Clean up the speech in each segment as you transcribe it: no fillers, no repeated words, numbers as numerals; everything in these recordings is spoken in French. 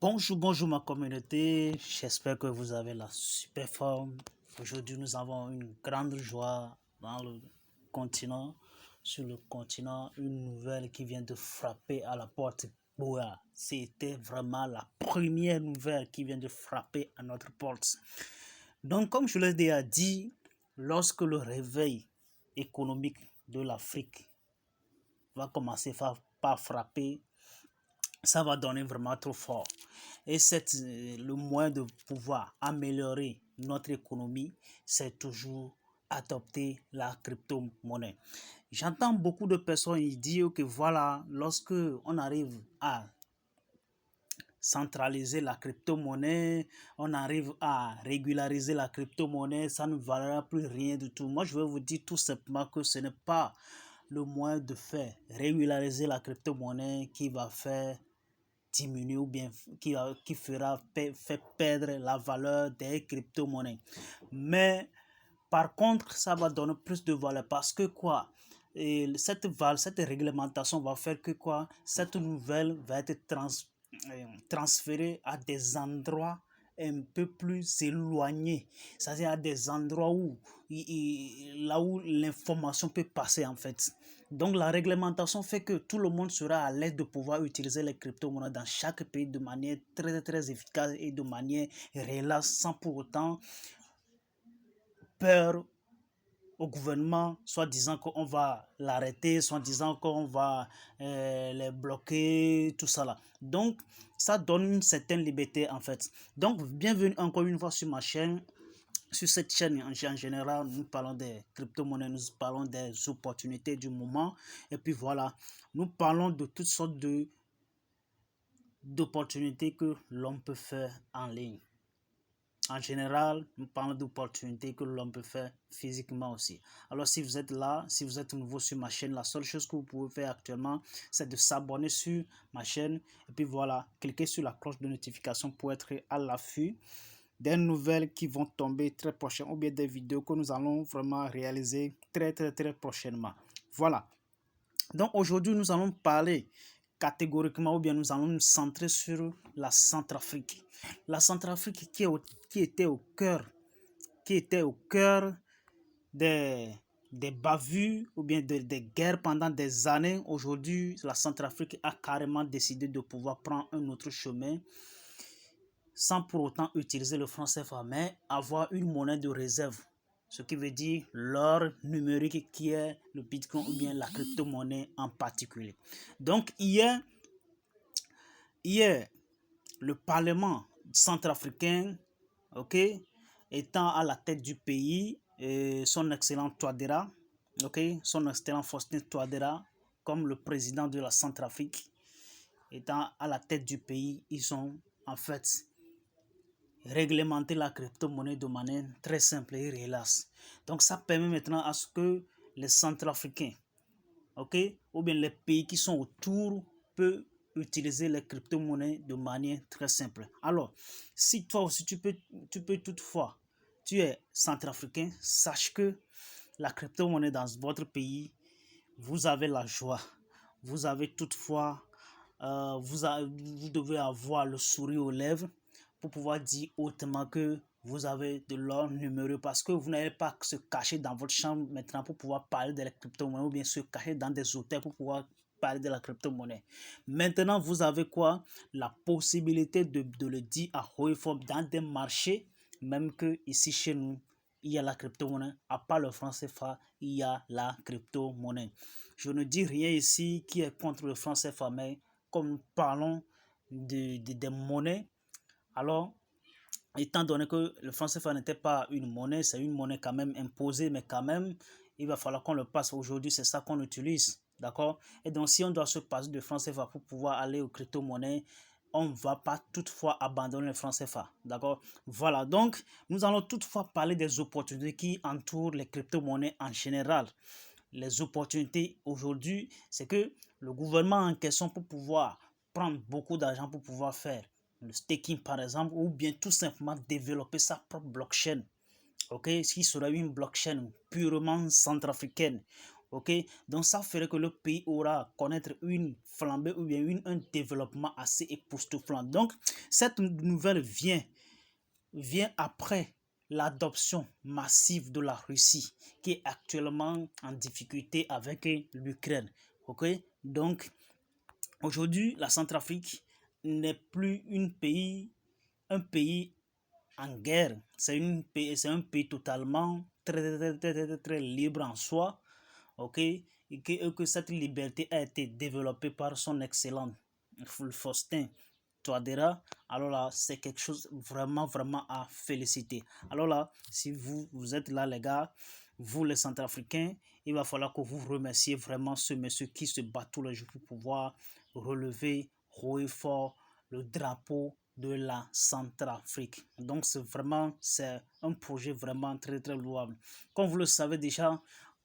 Bonjour ma communauté, j'espère que vous avez la super forme. Aujourd'hui nous avons une grande joie dans le continent, sur le continent, une nouvelle qui vient de frapper à la porte. Boua, c'était vraiment la première nouvelle qui vient de frapper à notre porte. Donc comme je l'ai déjà dit, lorsque le réveil économique de l'Afrique va commencer par frapper, ça va donner vraiment trop fort. Et le moyen de pouvoir améliorer notre économie, c'est toujours adopter la crypto-monnaie. J'entends beaucoup de personnes dire que voilà, lorsque on arrive à centraliser la crypto-monnaie, on arrive à régulariser la crypto-monnaie, ça ne valera plus rien du tout. Moi, je vais vous dire tout simplement que ce n'est pas le moyen de faire régulariser la crypto-monnaie qui va faire diminuer ou bien qui fera fait perdre la valeur des crypto-monnaies. Mais par contre, ça va donner plus de valeur parce que quoi? Et cette réglementation va faire que quoi? Cette nouvelle va être transférée à des endroits un peu plus éloignés, c'est-à-dire à des endroits où là où l'information peut passer en fait. Donc la réglementation fait que tout le monde sera à l'aise de pouvoir utiliser les crypto-monnaies dans chaque pays de manière très efficace et de manière relaxe sans pour autant peur au gouvernement, soit disant qu'on va l'arrêter, soit disant qu'on va les bloquer, tout ça là. Donc, ça donne une certaine liberté en fait. Donc, bienvenue encore une fois sur ma chaîne. Sur cette chaîne, en général, nous parlons des crypto-monnaies, nous parlons des opportunités du moment. Et puis voilà, nous parlons de toutes sortes d'opportunités que l'on peut faire en ligne. En général, nous parlons d'opportunités que l'on peut faire physiquement aussi. Alors si vous êtes là, si vous êtes nouveau sur ma chaîne, la seule chose que vous pouvez faire actuellement, c'est de s'abonner sur ma chaîne. Et puis voilà, cliquez sur la cloche de notification pour être à l'affût des nouvelles qui vont tomber très prochainement ou bien des vidéos que nous allons vraiment réaliser très prochainement. Voilà. Donc aujourd'hui, nous allons parler catégoriquement ou bien nous allons nous centrer sur la Centrafrique. La Centrafrique qui était au cœur des bavures ou bien des guerres pendant des années. Aujourd'hui, la Centrafrique a carrément décidé de pouvoir prendre un autre chemin sans pour autant utiliser le franc CFA, mais avoir une monnaie de réserve. Ce qui veut dire l'or numérique qui est le Bitcoin ou bien la crypto-monnaie en particulier. Donc hier, le Parlement centrafricain, ok, étant à la tête du pays, son excellent Touadéra, ok, son excellent Faustin Touadéra, comme le président de la Centrafrique, étant à la tête du pays, ils ont en fait réglementer la crypto-monnaie de manière très simple et relaxe. Donc ça permet maintenant à ce que les Centrafricains, ok, ou bien les pays qui sont autour peuvent utiliser les crypto-monnaies de manière très simple. Alors, si toi aussi tu peux toutefois, tu es centrafricain, sache que la crypto-monnaie dans votre pays, vous avez la joie. Vous avez toutefois, vous devez avoir le sourire aux lèvres pour pouvoir dire hautement que vous avez de l'or numérique parce que vous n'allez pas se cacher dans votre chambre maintenant pour pouvoir parler de la crypto-monnaie ou bien se cacher dans des hôtels pour pouvoir parler de la crypto-monnaie. Maintenant, vous avez quoi? La possibilité de le dire à haut et fort dans des marchés, même que ici chez nous, il y a la crypto-monnaie. À part le franc CFA, il y a la crypto-monnaie. Je ne dis rien ici qui est contre le franc CFA, mais comme nous parlons des monnaies, alors, étant donné que le franc CFA n'était pas une monnaie, c'est une monnaie quand même imposée, mais quand même, il va falloir qu'on le passe. Aujourd'hui, c'est ça qu'on utilise, d'accord? Et donc, si on doit se passer de franc CFA pour pouvoir aller aux crypto-monnaies, on ne va pas toutefois abandonner le franc CFA, d'accord? Voilà, donc, nous allons toutefois parler des opportunités qui entourent les crypto-monnaies en général. Les opportunités aujourd'hui, c'est que le gouvernement en question pour pouvoir prendre beaucoup d'argent pour pouvoir faire le staking par exemple, ou bien tout simplement développer sa propre blockchain, ok, ce qui sera une blockchain purement centrafricaine, Ok, donc ça ferait que le pays aura à connaître une flambée ou bien un développement assez époustouflant. Donc, cette nouvelle vient après l'adoption massive de la Russie, qui est actuellement en difficulté avec l'Ukraine. Ok, donc aujourd'hui, la Centrafrique n'est plus un pays en guerre. C'est un pays totalement très libre en soi, ok, et que cette liberté a été développée par son excellent Faustin Touadéra. Alors là, c'est quelque chose vraiment à féliciter. Alors là, si vous êtes là, les gars, vous les Centrafricains, il va falloir que vous remerciez vraiment ce monsieur qui se bat tous les jours pour pouvoir relever haut et fort le drapeau de la Centrafrique. Donc c'est un projet vraiment très louable. Comme vous le savez déjà,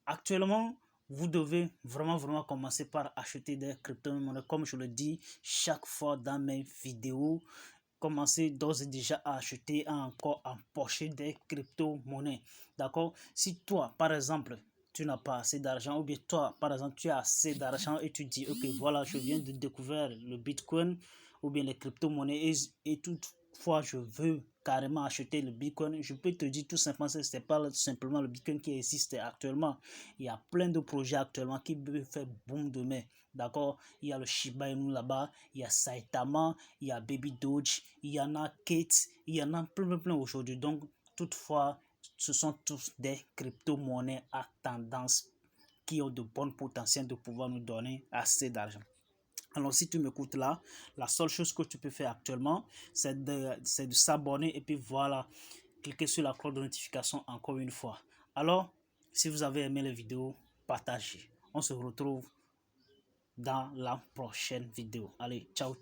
actuellement, vous devez vraiment commencer par acheter des crypto-monnaies. Comme je le dis chaque fois dans mes vidéos, commencez d'ores et déjà à acheter, à encore empocher des crypto-monnaies. D'accord? Si toi, par exemple, tu n'as pas assez d'argent, ou bien toi, par exemple, tu as assez d'argent et tu dis, ok, voilà, je viens de découvrir le Bitcoin ou bien les crypto-monnaies et toutefois je veux carrément acheter le Bitcoin, je peux te dire tout simplement que ce n'est pas simplement le Bitcoin qui existe actuellement. Il y a plein de projets actuellement qui peuvent faire boom demain. D'accord? Il y a le Shiba Inu là-bas, il y a Saitama, il y a Baby Doge, il y en a Kate, il y en a plein aujourd'hui. Donc, toutefois, ce sont tous des crypto-monnaies à tendance qui ont de bons potentiels de pouvoir nous donner assez d'argent. Alors, si tu m'écoutes là, la seule chose que tu peux faire actuellement, c'est de s'abonner et puis voilà, cliquez sur la cloche de notification encore une fois. Alors, si vous avez aimé la vidéo, partagez. On se retrouve dans la prochaine vidéo. Allez, ciao.